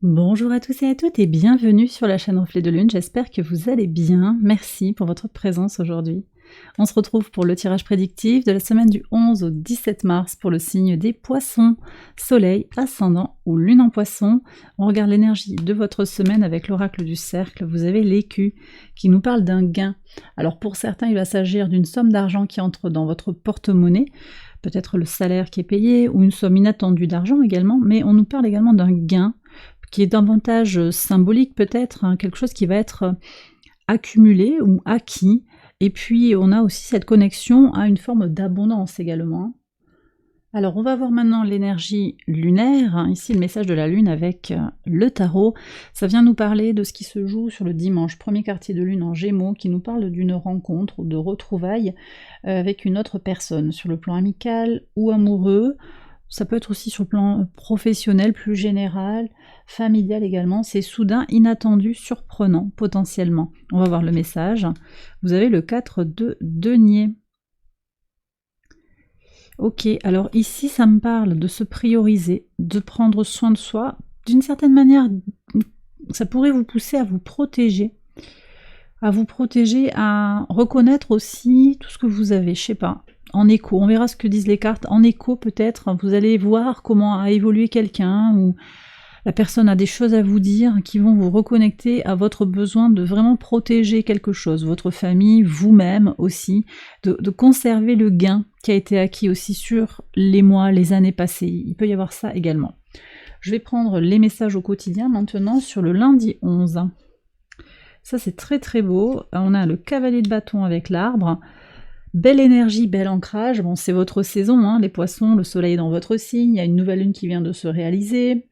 Bonjour à tous et à toutes et bienvenue sur la chaîne Reflet de Lune, j'espère que vous allez bien, merci pour votre présence aujourd'hui. On se retrouve pour le tirage prédictif de la semaine du 11 au 17 mars pour le signe des poissons, soleil, ascendant ou lune en poisson. On regarde l'énergie de votre semaine avec l'oracle du cercle, vous avez l'écu qui nous parle d'un gain. Alors pour certains il va s'agir d'une somme d'argent qui entre dans votre porte-monnaie, peut-être le salaire qui est payé ou une somme inattendue d'argent également, mais on nous parle également d'un gain qui est davantage symbolique peut-être, hein, quelque chose qui va être accumulé ou acquis. Et puis on a aussi cette connexion à une forme d'abondance également. Alors on va voir maintenant l'énergie lunaire, hein, ici le message de la lune avec le tarot. Ça vient nous parler de ce qui se joue sur le dimanche, premier quartier de lune en Gémeaux, qui nous parle d'une rencontre ou de retrouvailles avec une autre personne, sur le plan amical ou amoureux. Ça peut être aussi sur le plan professionnel, plus général, familial également. C'est soudain, inattendu, surprenant, potentiellement. On va voir le message. Vous avez le 4 de denier. Ok, alors ici, ça me parle de se prioriser, de prendre soin de soi. D'une certaine manière, ça pourrait vous pousser à vous protéger. À reconnaître aussi tout ce que vous avez, je sais pas, en écho, on verra ce que disent les cartes, en écho peut-être, vous allez voir comment a évolué quelqu'un, ou la personne a des choses à vous dire qui vont vous reconnecter à votre besoin de vraiment protéger quelque chose, votre famille, vous-même aussi, de conserver le gain qui a été acquis aussi sur les mois, les années passées, il peut y avoir ça également. Je vais prendre les messages au quotidien maintenant sur le lundi 11. Ça c'est très très beau, on a le cavalier de bâton avec l'arbre, belle énergie, bel ancrage, bon c'est votre saison, hein, les poissons, le soleil est dans votre signe, il y a une nouvelle lune qui vient de se réaliser,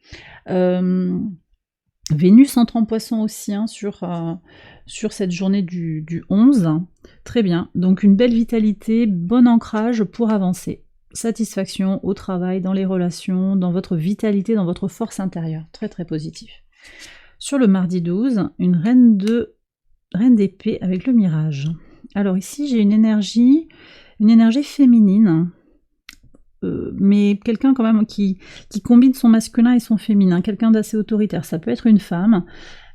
Vénus entre en poisson aussi hein, sur cette journée du 11, très bien, donc une belle vitalité, bon ancrage pour avancer, satisfaction au travail, dans les relations, dans votre vitalité, dans votre force intérieure, très très positif. Sur le mardi 12, une reine d'épée avec le mirage. Alors ici j'ai une énergie féminine, mais quelqu'un quand même qui combine son masculin et son féminin, quelqu'un d'assez autoritaire. Ça peut être une femme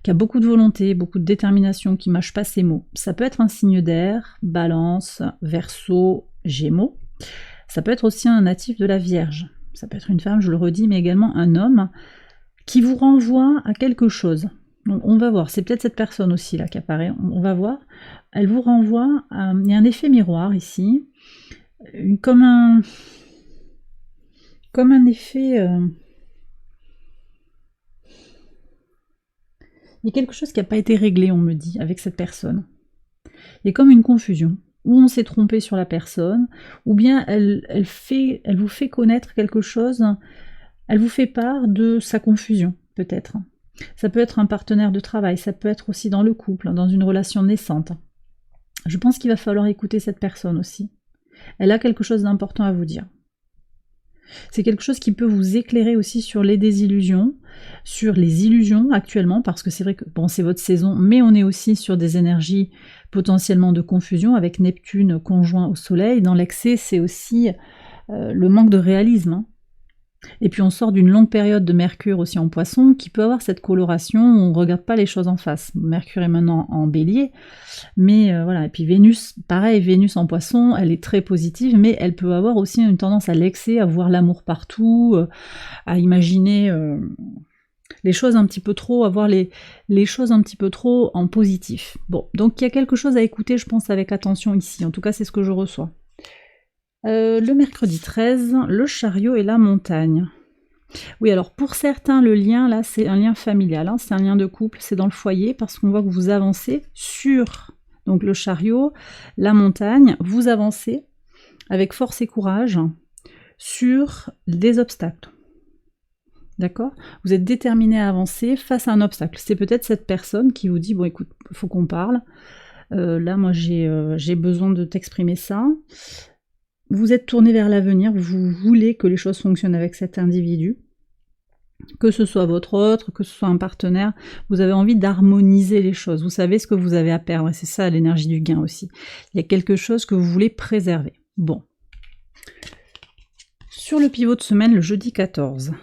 qui a beaucoup de volonté, beaucoup de détermination, qui mâche pas ses mots. Ça peut être un signe d'air, Balance, Verseau, Gémeaux. Ça peut être aussi un natif de la Vierge. Ça peut être une femme, je le redis, mais également un homme qui vous renvoie à quelque chose. Donc on va voir, c'est peut-être cette personne aussi là qui apparaît, on va voir. Elle vous renvoie à... Il y a un effet miroir ici, comme un effet... Il y a quelque chose qui n'a pas été réglé, on me dit, avec cette personne. Il y a comme une confusion, ou on s'est trompé sur la personne, ou bien elle vous fait connaître quelque chose, elle vous fait part de sa confusion, peut-être. Ça peut être un partenaire de travail, ça peut être aussi dans le couple, dans une relation naissante. Je pense qu'il va falloir écouter cette personne aussi. Elle a quelque chose d'important à vous dire. C'est quelque chose qui peut vous éclairer aussi sur les désillusions, sur les illusions actuellement, parce que c'est vrai que bon, c'est votre saison, mais on est aussi sur des énergies potentiellement de confusion, avec Neptune conjoint au Soleil. Dans l'excès, c'est aussi le manque de réalisme, hein. Et puis on sort d'une longue période de Mercure aussi en Poisson, qui peut avoir cette coloration où on ne regarde pas les choses en face. Mercure est maintenant en Bélier, mais voilà. Et puis Vénus, pareil, Vénus en Poisson, elle est très positive, mais elle peut avoir aussi une tendance à l'excès, à voir l'amour partout, à imaginer les choses un petit peu trop, à voir les choses un petit peu trop en positif. Bon, donc il y a quelque chose à écouter, je pense, avec attention ici. En tout cas, c'est ce que je reçois. Le mercredi 13, le chariot et la montagne. Oui, alors pour certains, le lien, là, c'est un lien familial, hein, c'est un lien de couple, c'est dans le foyer, parce qu'on voit que vous avancez sur donc le chariot, la montagne, vous avancez avec force et courage sur des obstacles. D'accord? Vous êtes déterminé à avancer face à un obstacle. C'est peut-être cette personne qui vous dit, bon écoute, il faut qu'on parle, là moi j'ai besoin de t'exprimer ça. Vous êtes tourné vers l'avenir, vous voulez que les choses fonctionnent avec cet individu, que ce soit votre autre, que ce soit un partenaire, vous avez envie d'harmoniser les choses, vous savez ce que vous avez à perdre, et c'est ça l'énergie du gain aussi. Il y a quelque chose que vous voulez préserver. Bon. Sur le pivot de semaine, le jeudi 14,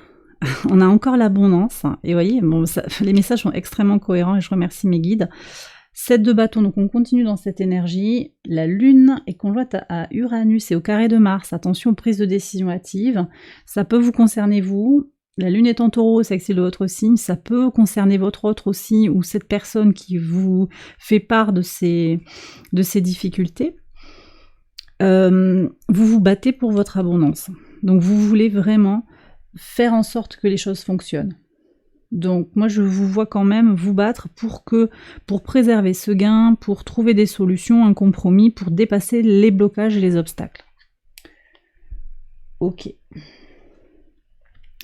On a encore l'abondance. Et vous voyez, bon, les messages sont extrêmement cohérents et je remercie mes guides. 7 de bâton, donc on continue dans cette énergie. La Lune est conjointe à Uranus et au carré de Mars. Attention aux prises de décision hâtives. Ça peut vous concerner vous. La Lune est en Taureau, sextile de votre signe. Ça peut concerner votre autre aussi, ou cette personne qui vous fait part de ces difficultés. Vous vous battez pour votre abondance. Donc vous voulez vraiment faire en sorte que les choses fonctionnent. Donc moi je vous vois quand même vous battre pour préserver ce gain, pour trouver des solutions, un compromis, pour dépasser les blocages et les obstacles. Ok.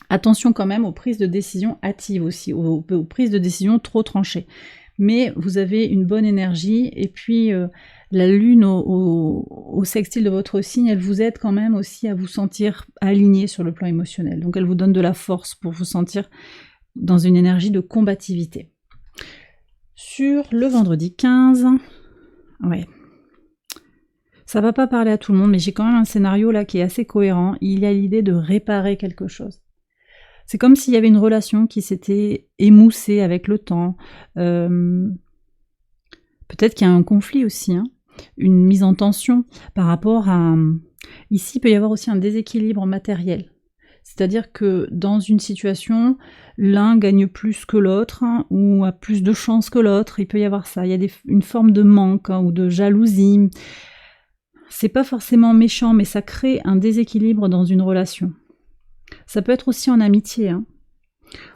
Attention quand même aux prises de décision hâtives aussi, aux prises de décision trop tranchées. Mais vous avez une bonne énergie, et puis la Lune au sextile de votre signe, elle vous aide quand même aussi à vous sentir aligné sur le plan émotionnel. Donc elle vous donne de la force pour vous sentir dans une énergie de combativité. Sur le vendredi 15, ouais. Ça va pas parler à tout le monde, mais j'ai quand même un scénario là qui est assez cohérent. Il y a l'idée de réparer quelque chose. C'est comme s'il y avait une relation qui s'était émoussée avec le temps. Peut-être qu'il y a un conflit aussi, hein, une mise en tension par rapport à... Ici, il peut y avoir aussi un déséquilibre matériel. C'est-à-dire que dans une situation, l'un gagne plus que l'autre, hein, ou a plus de chance que l'autre. Il peut y avoir ça. Il y a une forme de manque, hein, ou de jalousie. C'est pas forcément méchant, mais ça crée un déséquilibre dans une relation. Ça peut être aussi en amitié, hein.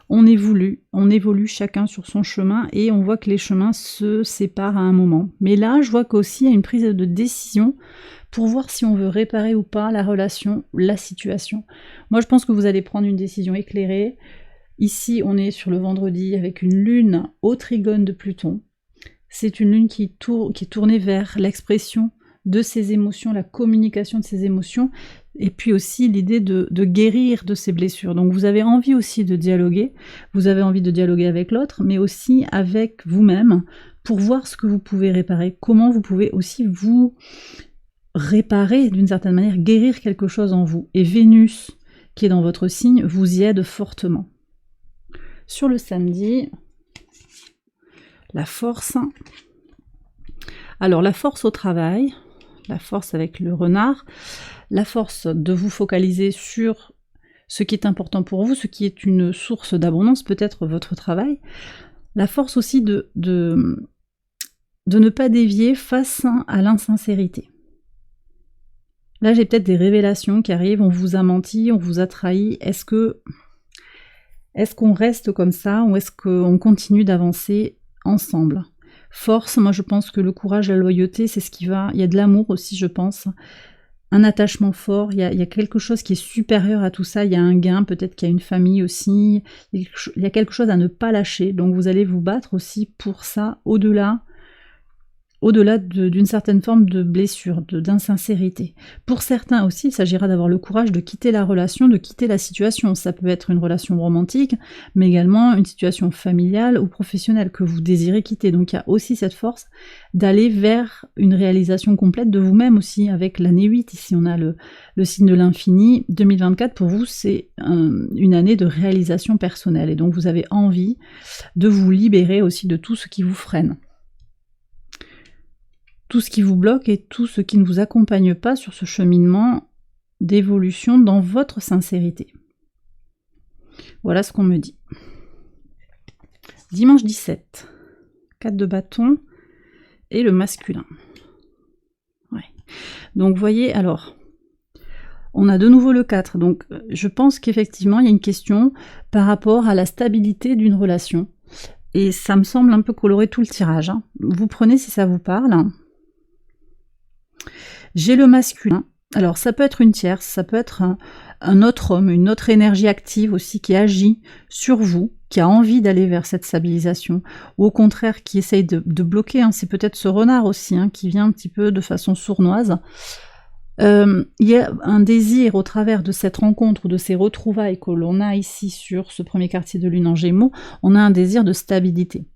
On évolue chacun sur son chemin et on voit que les chemins se séparent à un moment. Mais là, je vois qu'aussi il y a une prise de décision pour voir si on veut réparer ou pas la relation, la situation. Moi, je pense que vous allez prendre une décision éclairée. Ici, on est sur le vendredi avec une lune au trigone de Pluton. C'est une lune qui est tournée vers l'expression de ses émotions, la communication de ses émotions, et puis aussi l'idée de guérir de ses blessures. Donc vous avez envie aussi de dialoguer, vous avez envie de dialoguer avec l'autre, mais aussi avec vous-même, pour voir ce que vous pouvez réparer, comment vous pouvez aussi vous réparer d'une certaine manière, guérir quelque chose en vous. Et Vénus, qui est dans votre signe, vous y aide fortement. Sur le samedi, la force. Alors la force au travail, la force avec le renard, la force de vous focaliser sur ce qui est important pour vous, ce qui est une source d'abondance, peut-être votre travail, la force aussi de ne pas dévier face à l'insincérité. Là, j'ai peut-être des révélations qui arrivent, on vous a menti, on vous a trahi, est-ce qu'on reste comme ça ou est-ce qu'on continue d'avancer ensemble ? Force, moi je pense que le courage, la loyauté, c'est ce qui va... Il y a de l'amour aussi, je pense. Un attachement fort, il y a quelque chose qui est supérieur à tout ça. Il y a un gain, peut-être qu'il y a une famille aussi. Il y a quelque chose à ne pas lâcher. Donc vous allez vous battre aussi pour ça, au-delà d'une certaine forme de blessure, d'insincérité. Pour certains aussi, il s'agira d'avoir le courage de quitter la relation, de quitter la situation. Ça peut être une relation romantique, mais également une situation familiale ou professionnelle que vous désirez quitter. Donc il y a aussi cette force d'aller vers une réalisation complète de vous-même aussi, avec l'année 8. Ici on a le signe de l'infini. 2024 pour vous, c'est une année de réalisation personnelle. Et donc vous avez envie de vous libérer aussi de tout ce qui vous freine. Tout ce qui vous bloque et tout ce qui ne vous accompagne pas sur ce cheminement d'évolution dans votre sincérité. Voilà ce qu'on me dit. Dimanche 17, 4 de bâton et le masculin. Ouais. Donc vous voyez, alors, on a de nouveau le 4, donc je pense qu'effectivement il y a une question par rapport à la stabilité d'une relation. Et ça me semble un peu colorer tout le tirage, hein. Vous prenez si ça vous parle. J'ai le masculin, alors ça peut être une tierce, ça peut être un autre homme, une autre énergie active aussi qui agit sur vous, qui a envie d'aller vers cette stabilisation, ou au contraire qui essaye de bloquer, hein. C'est peut-être ce renard aussi, hein, qui vient un petit peu de façon sournoise. Il y a un désir au travers de cette rencontre ou de ces retrouvailles que l'on a ici sur ce premier quartier de lune en Gémeaux, on a un désir de stabilité.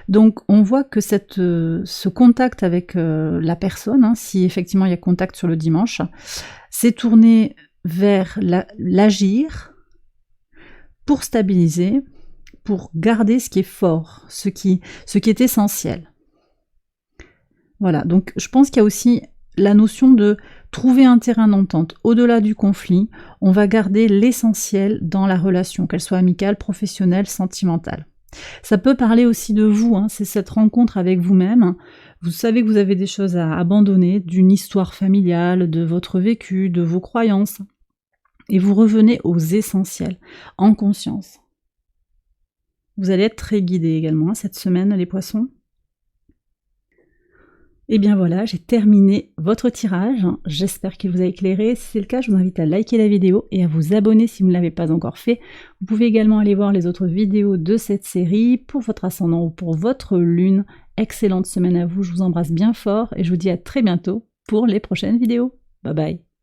Donc on voit que ce contact avec la personne, hein, si effectivement il y a contact sur le dimanche, c'est tourné vers l'agir pour stabiliser, pour garder ce qui est fort, ce qui est essentiel. Voilà, donc je pense qu'il y a aussi la notion de trouver un terrain d'entente. Au-delà du conflit, on va garder l'essentiel dans la relation, qu'elle soit amicale, professionnelle, sentimentale. Ça peut parler aussi de vous, hein, c'est cette rencontre avec vous-même. Vous savez que vous avez des choses à abandonner, d'une histoire familiale, de votre vécu, de vos croyances. Et vous revenez aux essentiels, en conscience. Vous allez être très guidés également cette semaine, les poissons. Et bien voilà, j'ai terminé votre tirage. J'espère qu'il vous a éclairé. Si c'est le cas, je vous invite à liker la vidéo et à vous abonner si vous ne l'avez pas encore fait. Vous pouvez également aller voir les autres vidéos de cette série pour votre ascendant ou pour votre lune. Excellente semaine à vous, je vous embrasse bien fort et je vous dis à très bientôt pour les prochaines vidéos. Bye bye.